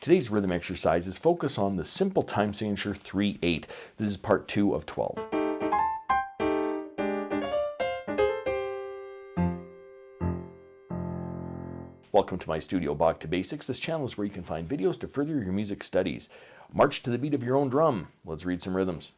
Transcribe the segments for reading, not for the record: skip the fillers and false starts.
Today's rhythm exercise is focused on the simple time signature 3/8. This is part 2 of 12. Welcome to my studio, Bach To Basics. This channel is where you can find videos to further your music studies. March to the beat of your own drum. Let's read some rhythms.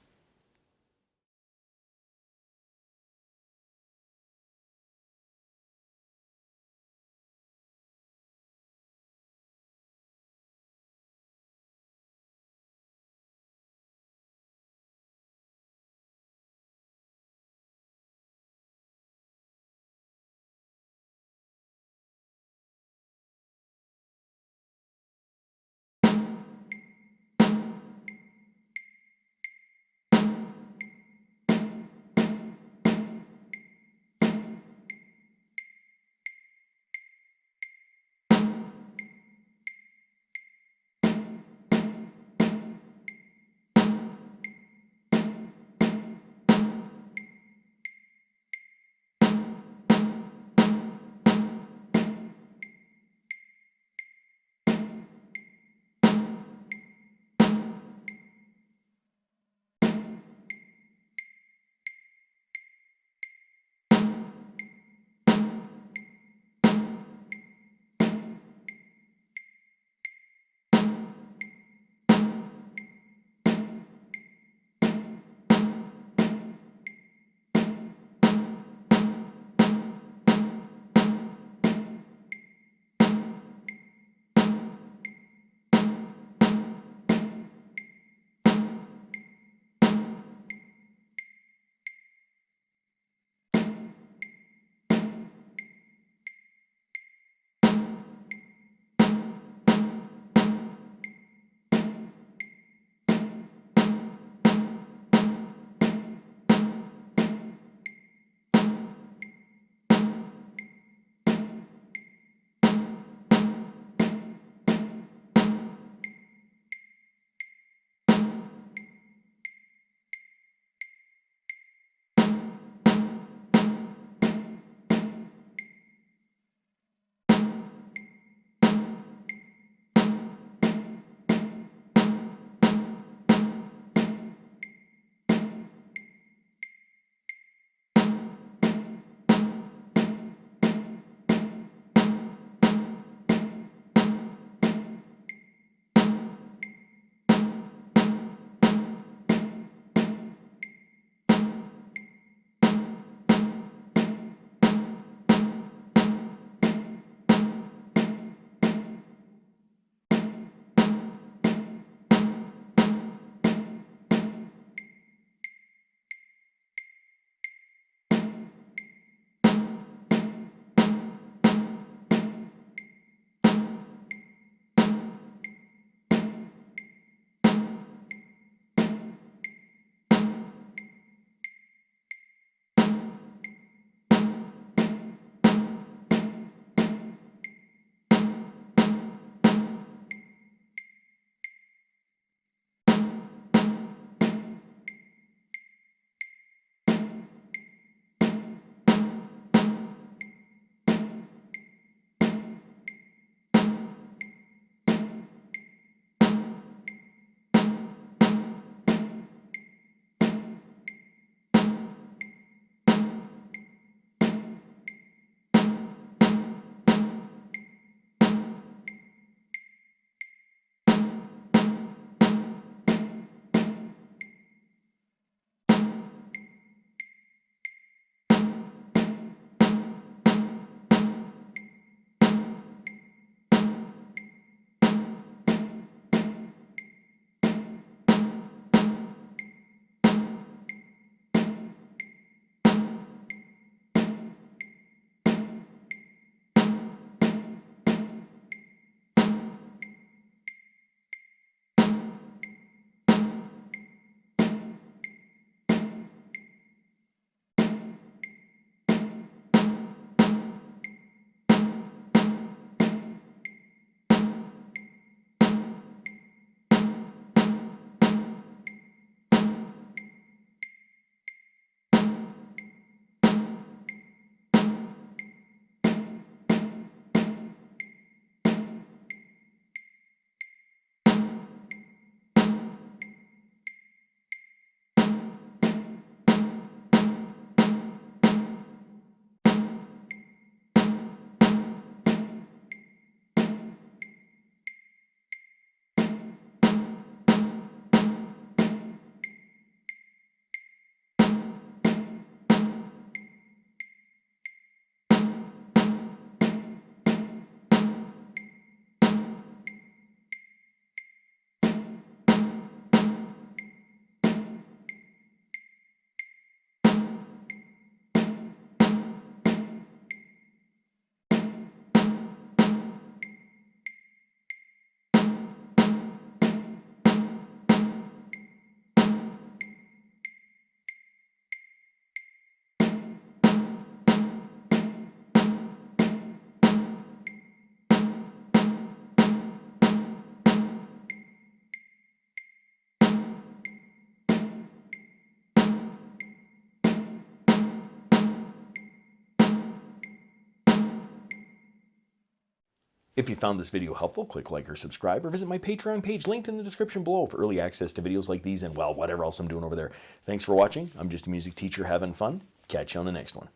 If you found this video helpful, click like or subscribe, or visit my Patreon page linked in the description below for early access to videos like these and, well, whatever else I'm doing over there. Thanks for watching. I'm just a music teacher having fun. Catch you on the next one.